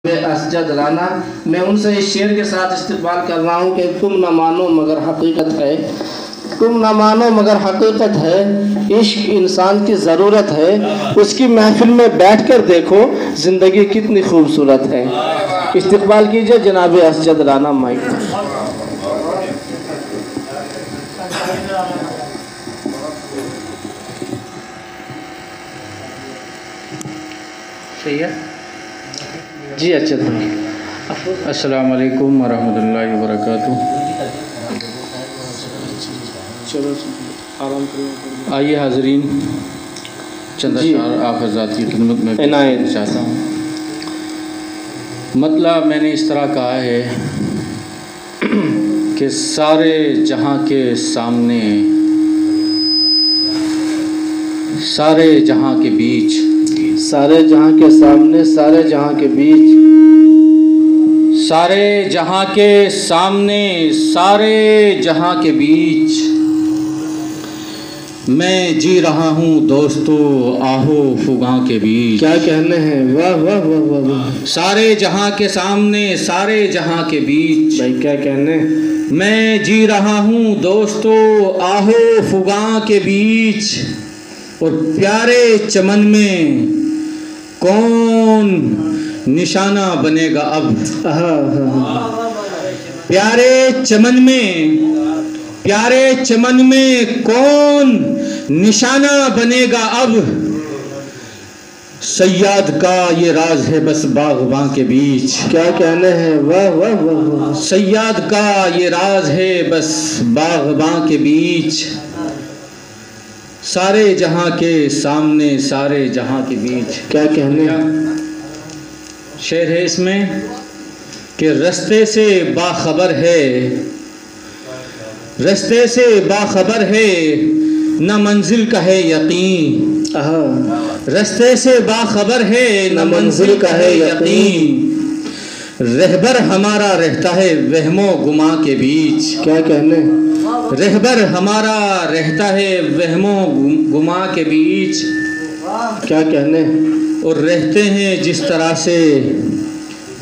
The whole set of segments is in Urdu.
اسجد رانا، میں ان سے اس شعر کے ساتھ استقبال کر رہا ہوں کہ تم نہ مانو مگر حقیقت ہے، تم نہ مانو مگر حقیقت ہے، عشق انسان کی ضرورت ہے، اس کی محفل میں بیٹھ کر دیکھو زندگی کتنی خوبصورت ہے۔ استقبال کیجئے جناب اسجد رانا مائک۔ صحیح ہے جی اچھا بھائی۔ السلام علیکم ورحمۃ اللہ وبرکاتہ۔ آئیے حاضرین، چند اشعار آپ حضرات کی خدمت میں عنایت چاہتا ہوں۔ مطلب میں نے اس طرح کہا ہے کہ سارے جہاں کے سامنے، سارے جہاں کے بیچ، سارے جہاں کے سامنے، سارے جہاں کے بیچ، سارے جہاں کے سامنے، سارے جہاں کے بیچ، میں جی رہا ہوں دوستو آہو فغاں کے بیچ۔ کیا کہنے ہیں، واہ واہ واہ واہ واہ، سارے جہاں کے سامنے، سارے جہاں کے بیچ، بھائی کیا کہنے، میں جی رہا ہوں دوستو آہو فغاں کے بیچ، اور پیارے چمن میں کون نشانہ بنے گا اب، پیارے چمن میں، پیارے چمن میں کون نشانہ بنے گا اب، صیاد کا یہ راز ہے بس باغباں کے بیچ۔ کیا کہنے ہیں، واہ واہ واہ واہ، صیاد کا یہ راز ہے بس باغباں کے بیچ، سارے جہاں کے سامنے، سارے جہاں کے بیچ۔ کیا کہنے، شعر ہے اس میں کہ رستے سے باخبر ہے، رستے سے باخبر ہے، نہ منزل کا ہے یقین، رستے سے باخبر ہے، نہ منزل کا ہے یقین، رہبر ہمارا رہتا ہے وہم و گماں کے بیچ۔ کیا کہنے، رہبر ہمارا رہتا ہے وہم و گماں کے بیچ، کیا کہنے، اور رہتے ہیں جس طرح سے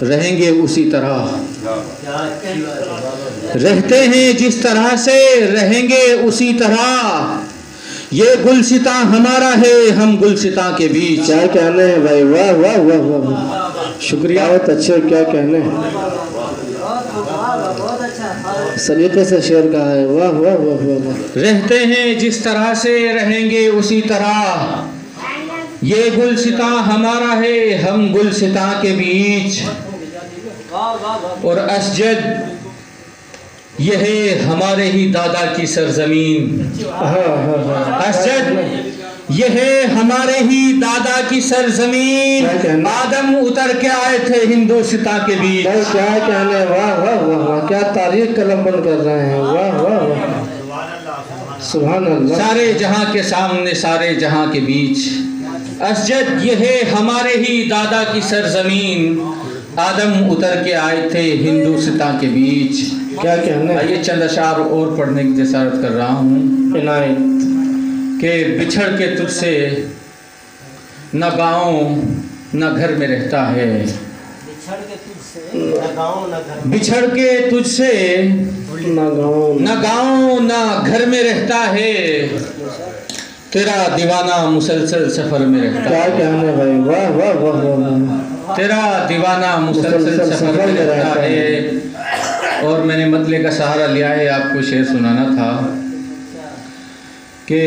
رہیں گے اسی طرح، رہتے ہیں جس طرح سے رہیں گے اسی طرح، یہ گلستاں ہمارا ہے ہم گلستاں کے بیچ۔ کیا کہنے ہیں بھائی، واہ واہ واہ واہ، شکریہ، بہت اچھے، کیا کہنے، سلیقے سے شعر کہا ہے، واہ واہ واہ واہ، رہتے ہیں جس طرح سے رہیں گے اسی طرح، یہ گلستاں ہمارا ہے ہم گلستاں کے بیچ، اور اسجد یہ ہے ہمارے ہی دادا کی سرزمین، اسجد یہ ہے ہمارے ہی دادا کی سرزمین، آدم اتر کے آئے تھے ہندوستان کے بیچ۔ کیا کہنے، واہ واہ واہ واہ، کیا تاریخ قلم بند کر رہے ہیں، واہ واہ واہ، سبحان اللہ۔ سارے جہاں کے سامنے، سارے جہاں کے بیچ، اسجد یہ ہے ہمارے ہی دادا کی سرزمین، آدم اتر کے آئے تھے ہندوستان کے بیچ۔ کیا کہنے، آئیے چند اشعار اور پڑھنے کی جسارت کر رہا ہوں عنایت، کہ بچھڑ کے تجھ سے نہ گاؤں نہ گھر میں رہتا ہے، بچھڑ کے تجھ سے نہ گاؤں نہ گاؤں نہ گھر میں رہتا ہے، تیرا دیوانہ مسلسل سفر میں رہتا کیا ہے، کہنے بھائی، واہ واہ واہ واہ، تیرا دیوانہ مسلسل سفر میں رہتا ہے۔ اور میں نے مطلع کا سہارا لیا ہے، آپ کو شعر سنانا تھا کہ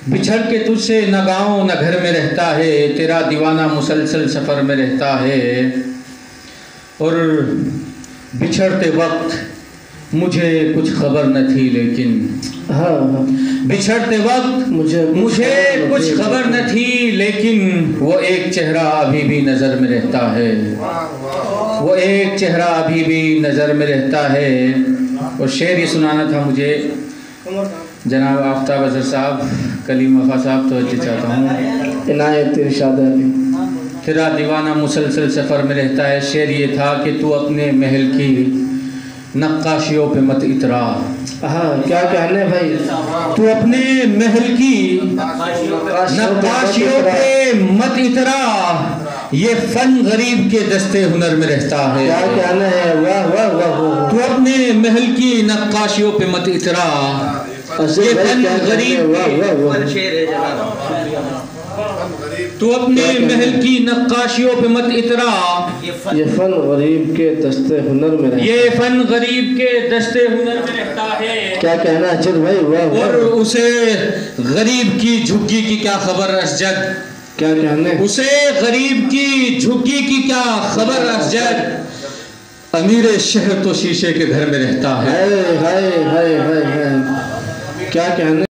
بچھڑ کے تجھ سے نہ گاؤں نہ گھر میں رہتا ہے، تیرا دیوانہ مسلسل سفر میں رہتا ہے، اور بچھڑتے وقت مجھے کچھ خبر نہ تھی لیکن، بچھڑتے وقت مجھے کچھ خبر نہ تھی لیکن، وہ ایک چہرہ ابھی بھی نظر میں رہتا ہے، وہ ایک چہرہ ابھی بھی نظر میں رہتا ہے۔ اور شعر یہ سنانا تھا مجھے، جناب آفتاب اظہر صاحب، کلیم وفا صاحب، توجہ چاہتا ہوں۔ عنایت ارشاد علی، تیرا دیوانہ مسلسل سفر میں رہتا ہے، شعر یہ تھا کہ تو اپنے محل کی نقاشیوں پہ مت اترا. ہاں کیا کہنے بھائی. تو اپنے محل کی نقاشیوں پہ مت اترا، یہ فن غریب کے دستے ہنر میں رہتا ہے. کیا کہنا ہے. واہ واہ واہ. تو اپنے محل کی نقاشیوں پہ مت اترا، یہ فن غریب تو اپنے محل کی نقاشیوں پہ مت اترا، یہ فن غریب کے دستے ہنر میں رہتا ہے. یہ فن غریب کے دستے ہنر میں رہتا ہے. کیا کہنا اجد بھائی. واہ اور واہ. اسے غریب کی جھگی کی کیا خبر اسجد، کیا کہنے. اسے غریب کی جھگی کی کیا خبر اسجد، امیر شہر تو شیشے کے گھر میں رہتا ہے. ہائے ہائے ہائے ہائے. کیا کہنے.